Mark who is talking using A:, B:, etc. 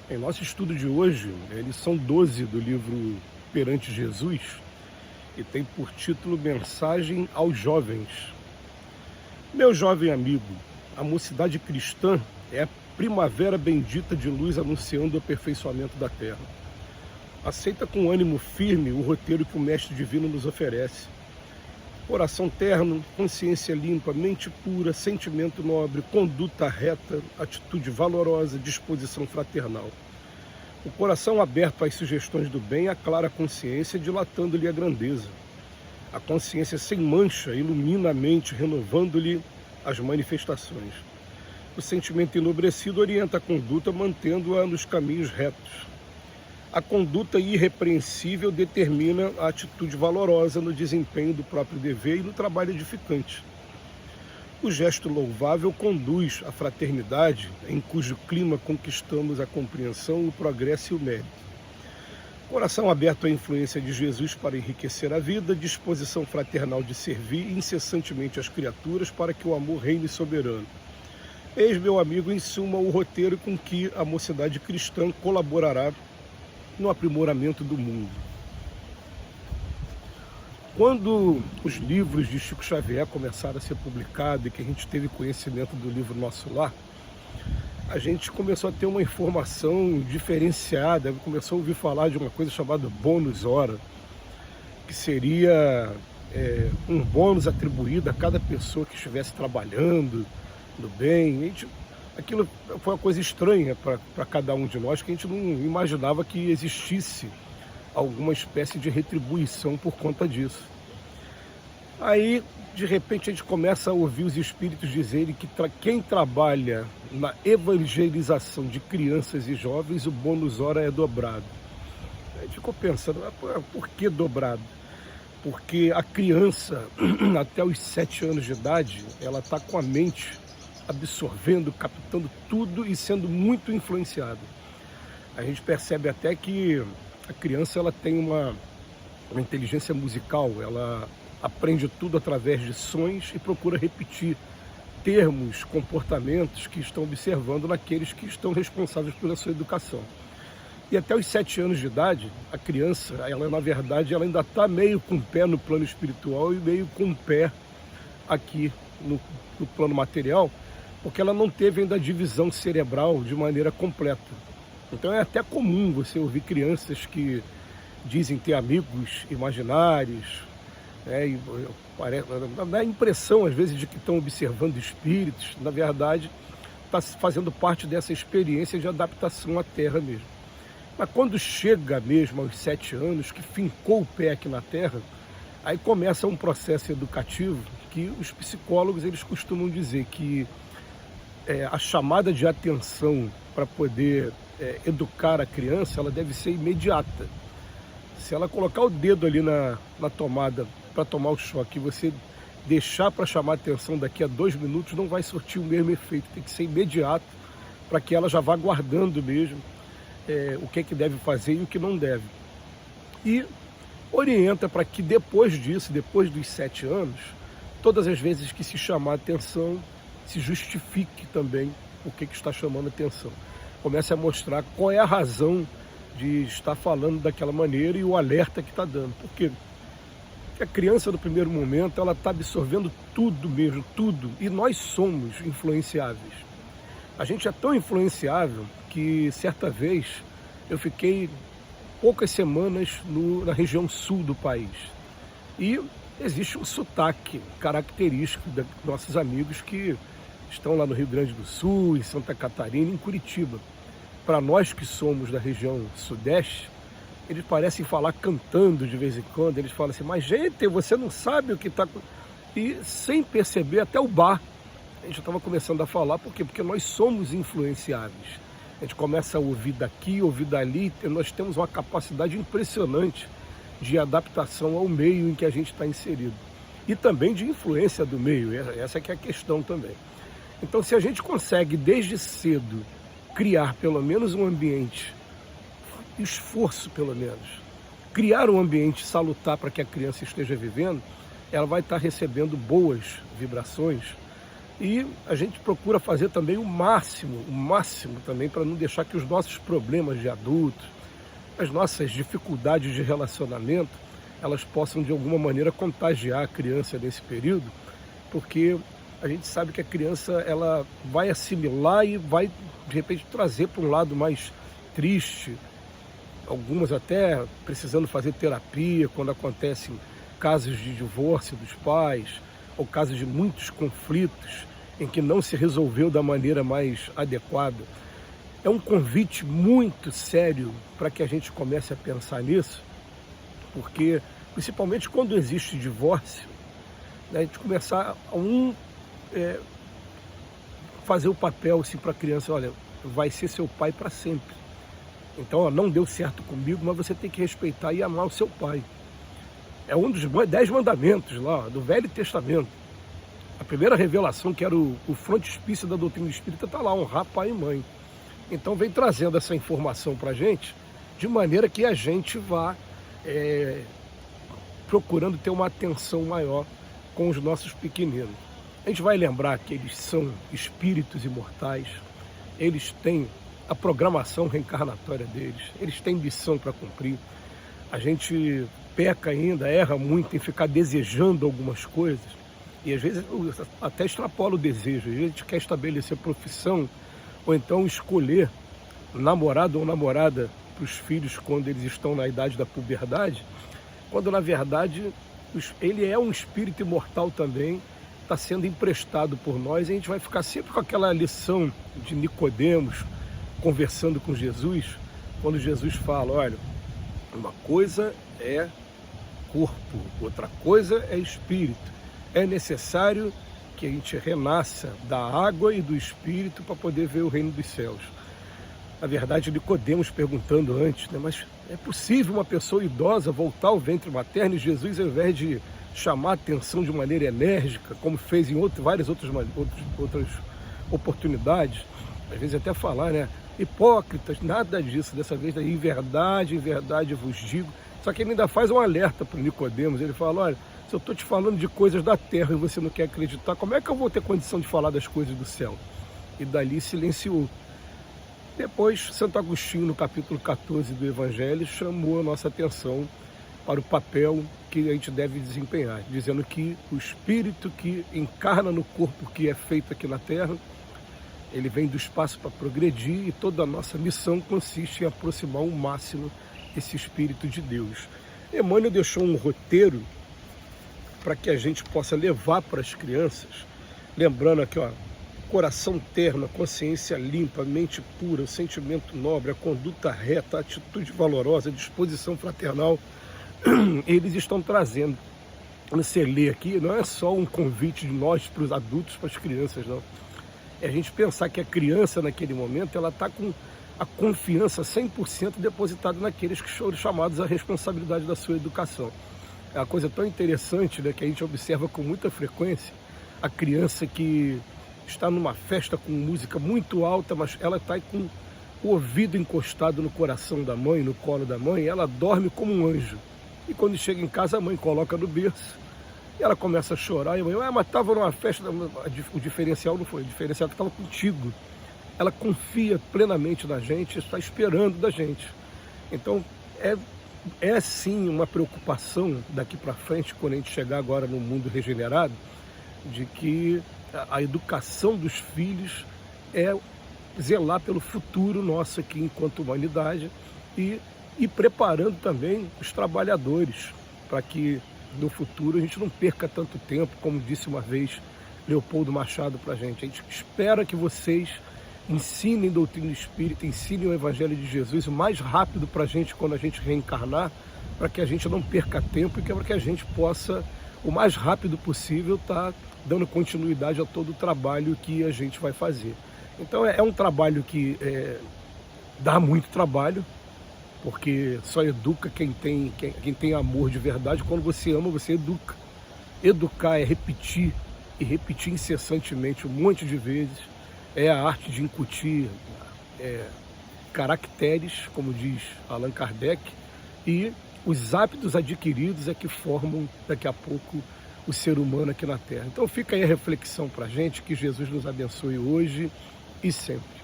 A: Em nosso estudo de hoje, lição 12 do livro Perante Jesus, e tem por título Mensagem aos Jovens. Meu jovem amigo, a mocidade cristã é a primavera bendita de luz anunciando o aperfeiçoamento da terra. Aceita com ânimo firme o roteiro que o Mestre Divino nos oferece. Coração terno, consciência limpa, mente pura, sentimento nobre, conduta reta, atitude valorosa, disposição fraternal. O coração aberto às sugestões do bem aclara a consciência, dilatando-lhe a grandeza. A consciência sem mancha ilumina a mente, renovando-lhe as manifestações. O sentimento enobrecido orienta a conduta, mantendo-a nos caminhos retos. A conduta irrepreensível determina a atitude valorosa no desempenho do próprio dever e no trabalho edificante. O gesto louvável conduz à fraternidade, em cujo clima conquistamos a compreensão, o progresso e o mérito. Coração aberto à influência de Jesus para enriquecer a vida, disposição fraternal de servir incessantemente as criaturas para que o amor reine soberano. Eis, meu amigo, em suma, o roteiro com que a mocidade cristã colaborará no aprimoramento do mundo. Quando os livros de Chico Xavier começaram a ser publicados e que a gente teve conhecimento do livro Nosso Lar, a gente começou a ter uma informação diferenciada, começou a ouvir falar de uma coisa chamada bônus hora, que seria um bônus atribuído a cada pessoa que estivesse trabalhando no bem. Aquilo foi uma coisa estranha para cada um de nós, que a gente não imaginava que existisse alguma espécie de retribuição por conta disso. Aí, de repente, a gente começa a ouvir os espíritos dizerem que quem trabalha na evangelização de crianças e jovens, o bônus hora é dobrado. A gente ficou pensando, por que dobrado? Porque a criança, até os 7 anos de idade, ela está com a mente absorvendo, captando tudo e sendo muito influenciada. A gente percebe até que a criança ela tem uma inteligência musical, ela aprende tudo através de sons e procura repetir termos, comportamentos que estão observando naqueles que estão responsáveis pela sua educação. E até os 7 anos de idade, a criança, ela na verdade, ela ainda está meio com o pé no plano espiritual e meio com o pé aqui no plano material, porque ela não teve ainda a divisão cerebral de maneira completa. Então é até comum você ouvir crianças que dizem ter amigos imaginários, e dá a impressão às vezes de que estão observando espíritos, na verdade está fazendo parte dessa experiência de adaptação à Terra mesmo. Mas quando chega mesmo aos 7 anos, que fincou o pé aqui na Terra, aí começa um processo educativo que os psicólogos eles costumam dizer que a chamada de atenção para poder educar a criança, ela deve ser imediata. Se ela colocar o dedo ali na tomada para tomar o choque e você deixar para chamar a atenção daqui a 2 minutos, não vai surtir o mesmo efeito. Tem que ser imediato para que ela já vá guardando mesmo o que é que deve fazer e o que não deve. E orienta para que depois disso, depois dos 7 anos, todas as vezes que se chamar a atenção, se justifique também o que está chamando a atenção. Comece a mostrar qual é a razão de estar falando daquela maneira e o alerta que está dando. Por quê? Porque a criança, no primeiro momento, ela está absorvendo tudo mesmo, tudo. E nós somos influenciáveis. A gente é tão influenciável que, certa vez, eu fiquei poucas semanas na região sul do país. E existe um sotaque característico dos nossos amigos que estão lá no Rio Grande do Sul, em Santa Catarina, em Curitiba. Para nós que somos da região sudeste, eles parecem falar cantando de vez em quando. Eles falam assim, mas gente, você não sabe o que está... E sem perceber, até o bar, a gente estava começando a falar. Por quê? Porque nós somos influenciáveis. A gente começa a ouvir daqui, ouvir dali, e nós temos uma capacidade impressionante de adaptação ao meio em que a gente está inserido. E também de influência do meio, essa que é a questão também. Então, se a gente consegue, desde cedo, criar pelo menos um ambiente, esforço pelo menos, criar um ambiente salutar para que a criança esteja vivendo, ela vai estar recebendo boas vibrações, E a gente procura fazer também o máximo também para não deixar que os nossos problemas de adultos, as nossas dificuldades de relacionamento, elas possam de alguma maneira contagiar a criança nesse período, porque a gente sabe que a criança ela vai assimilar e vai de repente trazer para um lado mais triste, algumas até precisando fazer terapia quando acontecem casos de divórcio dos pais, ou casos de muitos conflitos em que não se resolveu da maneira mais adequada. É um convite muito sério para que a gente comece a pensar nisso, porque principalmente quando existe divórcio, né, a gente começar a fazer o papel assim, para a criança, olha, vai ser seu pai para sempre. Então, ó, não deu certo comigo, mas você tem que respeitar e amar o seu pai. É um dos 10 mandamentos lá, do Velho Testamento. A primeira revelação, que era o frontispício da doutrina espírita, está lá, honrar pai e mãe. Então vem trazendo essa informação para a gente, de maneira que a gente vá procurando ter uma atenção maior com os nossos pequeninos. A gente vai lembrar que eles são espíritos imortais, eles têm a programação reencarnatória deles, eles têm missão para cumprir. A gente peca ainda, erra muito em ficar desejando algumas coisas, e às vezes até extrapola o desejo. A gente quer estabelecer profissão, ou então escolher namorado ou namorada para os filhos quando eles estão na idade da puberdade, quando na verdade ele é um espírito imortal também, está sendo emprestado por nós, e a gente vai ficar sempre com aquela lição de Nicodemos conversando com Jesus, quando Jesus fala, olha, uma coisa é corpo, outra coisa é espírito. É necessário que a gente renasça da água e do espírito para poder ver o reino dos céus. Na verdade, Nicodemos perguntando antes, né, mas é possível uma pessoa idosa voltar ao ventre materno? E Jesus, ao invés de chamar a atenção de maneira enérgica, como fez em várias outras oportunidades, às vezes até falar, né, hipócritas, nada disso, dessa vez, em verdade vos digo. Só que ele ainda faz um alerta para o Nicodemos, ele fala, olha, se eu estou te falando de coisas da terra e você não quer acreditar, como é que eu vou ter condição de falar das coisas do céu? E dali silenciou. Depois, Santo Agostinho, no capítulo 14 do Evangelho, chamou a nossa atenção para o papel que a gente deve desempenhar, dizendo que o espírito que encarna no corpo que é feito aqui na terra, ele vem do espaço para progredir, e toda a nossa missão consiste em aproximar ao máximo esse espírito de Deus. Emmanuel deixou um roteiro para que a gente possa levar para as crianças, lembrando aqui, ó, coração terno, a consciência limpa, a mente pura, o sentimento nobre, a conduta reta, a atitude valorosa, a disposição fraternal. Eles estão trazendo. Você lê aqui, não é só um convite de nós para os adultos, para as crianças, não. É a gente pensar que a criança, naquele momento, ela está com a confiança 100% depositada naqueles que foram chamados à responsabilidade da sua educação. É uma coisa tão interessante, né, que a gente observa com muita frequência a criança que está numa festa com música muito alta, mas ela está com o ouvido encostado no coração da mãe, no colo da mãe, ela dorme como um anjo. E quando chega em casa, a mãe coloca no berço, e ela começa a chorar, e a mãe, mas estava numa festa, o diferencial não foi, o diferencial que estava contigo. Ela confia plenamente na gente, está esperando da gente. Então, é sim uma preocupação daqui para frente, quando a gente chegar agora no mundo regenerado, de que a educação dos filhos é zelar pelo futuro nosso aqui enquanto humanidade, e preparando também os trabalhadores para que no futuro a gente não perca tanto tempo, como disse uma vez Leopoldo Machado para a gente. A gente espera que vocês ensinem doutrina espírita, ensinem o Evangelho de Jesus o mais rápido para a gente quando a gente reencarnar, para que a gente não perca tempo e para que a gente possa, o mais rápido possível, estar dando continuidade a todo o trabalho que a gente vai fazer. Então é um trabalho que dá muito trabalho, porque só educa quem tem amor de verdade. Quando você ama, você educa. Educar é repetir, e repetir incessantemente um monte de vezes. É a arte de incutir caracteres, como diz Allan Kardec, e os hábitos adquiridos é que formam, daqui a pouco, o ser humano aqui na Terra. Então fica aí a reflexão para a gente, que Jesus nos abençoe hoje e sempre.